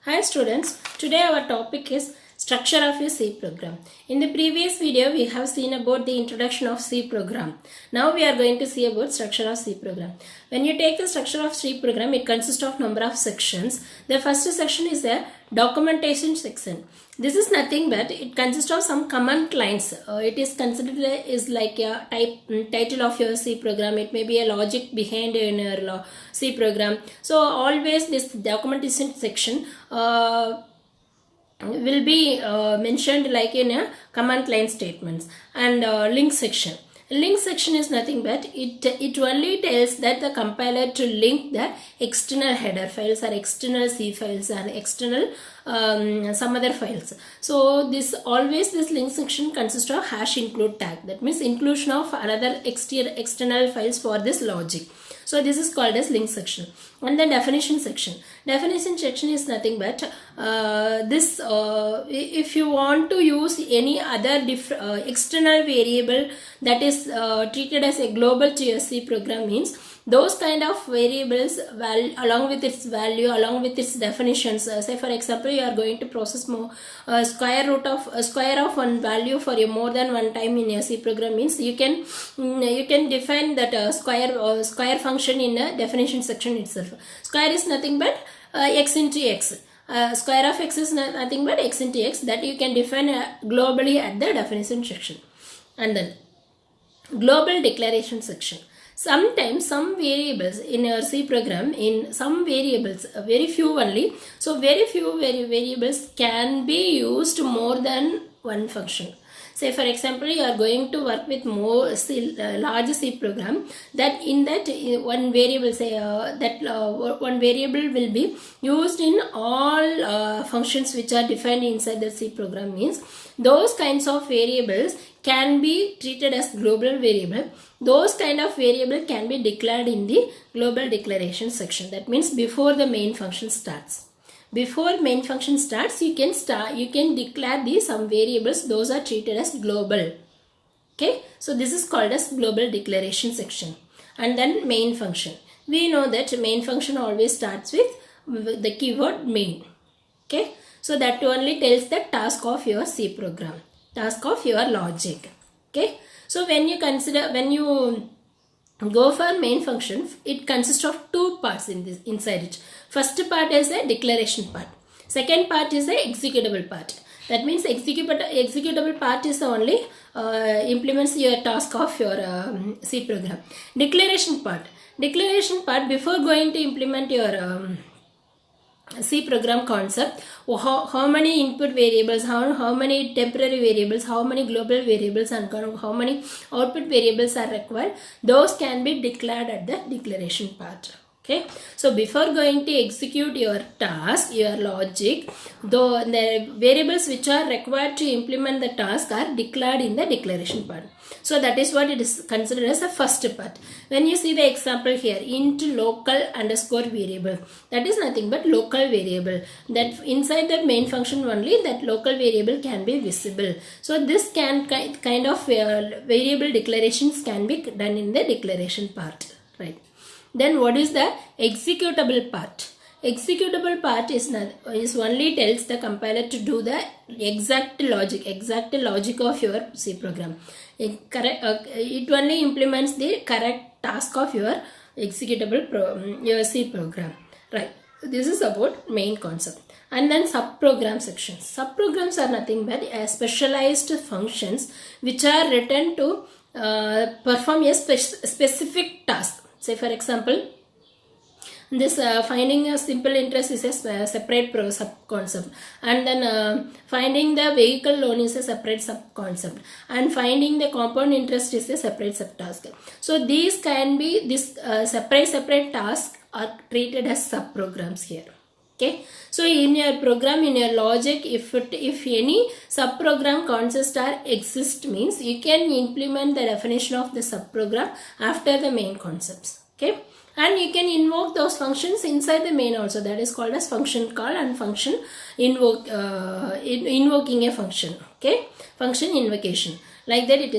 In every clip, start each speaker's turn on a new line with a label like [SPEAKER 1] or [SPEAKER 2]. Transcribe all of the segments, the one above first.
[SPEAKER 1] Hi students, today our topic is structure of a C program. In the previous video we have seen about the introduction of C program. Now we are going to see about structure of C program. When you take the structure of C program, it consists of number of sections. The first section is a documentation section. This is nothing but it consists of some command lines. It is considered is like a title of your C program. It may be a logic behind in your C program. So always this documentation section will be mentioned like in a command line statements. And link section. Link section is nothing but it only tells that the compiler to link the external header files or external C files or external some other files. So this link section consists of hash include tag. That means inclusion of another external files for this logic. So this is called as link section. And then definition section. Definition section is nothing but if you want to use any other external variable that is treated as a global to your C program, means those kind of variables along with its value, along with its definitions. Say for example, you are going to process more square of one value for a more than one time in your C program, means you can define that square function in a definition section itself. Square is nothing but x into x. Square of x is nothing but x into x, that you can define globally at the definition section. And then global declaration section. Sometimes some variables in your C program, in some variables, very few only, so very few variables can be used more than one function. Say for example, you are going to work with more large C program, that in that one variable, say one variable will be used in all functions which are defined inside the C program, means those kinds of variables can be treated as global variable. Those kind of variable can be declared in the global declaration section. That means before the main function starts. Before main function starts, you can declare some variables. Those are treated as global. Okay, so this is called as global declaration section. And then main function. We know that main function always starts with the keyword main. Okay, so that only tells the task of your C program, task of your logic. Okay, so when you go for main function, it consists of two parts inside it. First part is the declaration part. Second part is the executable part. That means executable part is the only implements your task of your C program. Declaration part, before going to implement your C program concept, how many input variables, how many temporary variables, how many global variables, and how many output variables are required, those can be declared at the declaration part. Okay, so before going to execute your task, your logic, though the variables which are required to implement the task are declared in the declaration part. So that is what it is considered as the first part. When you see the example here, int local underscore variable, that is nothing but local variable, that inside the main function only that local variable can be visible. So this kind of variable declarations can be done in the declaration part, right? Then what is the executable part? Executable part is only tells the compiler to do the exact logic of your C program. It only implements the correct task of your executable your C program, right? This is about main concept. And then subprogram sections. Subprograms are nothing but specialized functions which are written to perform a specific task. Say for example, this finding a simple interest is a separate sub-concept, and then finding the vehicle loan is a separate sub-concept, and finding the compound interest is a separate subtask. So these can be separate tasks are treated as sub-programs here. Okay, so in your program, in your logic, if any subprogram concept exist, means you can implement the definition of the subprogram after the main concepts. Okay, and you can invoke those functions inside the main also. That is called as function call and function invoking a function. Okay, function invocation, like that it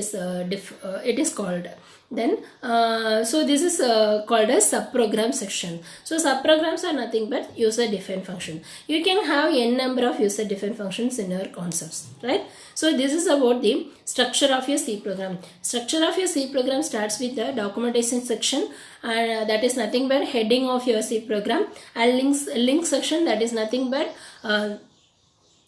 [SPEAKER 1] is called. Then so this is called as subprogram section. So subprograms are nothing but user defined function. You can have n number of user defined functions in your concepts, right? So this is about the structure of your C program. Structure of your C program starts with the documentation section, and that is nothing but heading of your C program, and link section, that is nothing but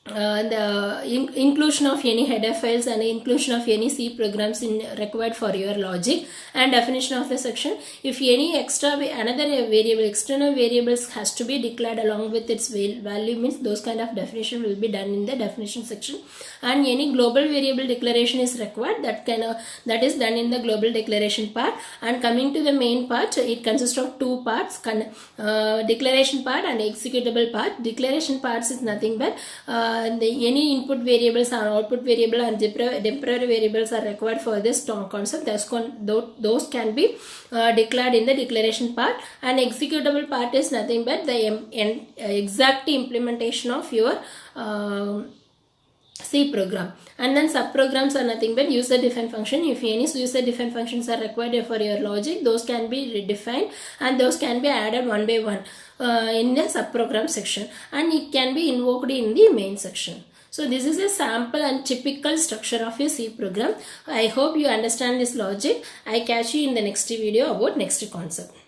[SPEAKER 1] the inclusion of any header files and inclusion of any C programs required for your logic, and definition of the section. If any extra another variable, external variables has to be declared along with its value, means those kind of definition will be done in the definition section. And any global variable declaration is required, that is done in the global declaration part. And coming to the main part, it consists of two parts, declaration part and executable part. Declaration parts is nothing but any input variables or output variable and temporary variables are required for this concept. Those can be declared in the declaration part. And executable part is nothing but the exact implementation of your C program. And then subprograms are nothing but user defined function. If any user defined functions are required for your logic, those can be redefined and those can be added one by one in the subprogram section, and it can be invoked in the main section. So this is a sample and typical structure of a C program. I hope you understand this logic. I catch you in the next video about next concept.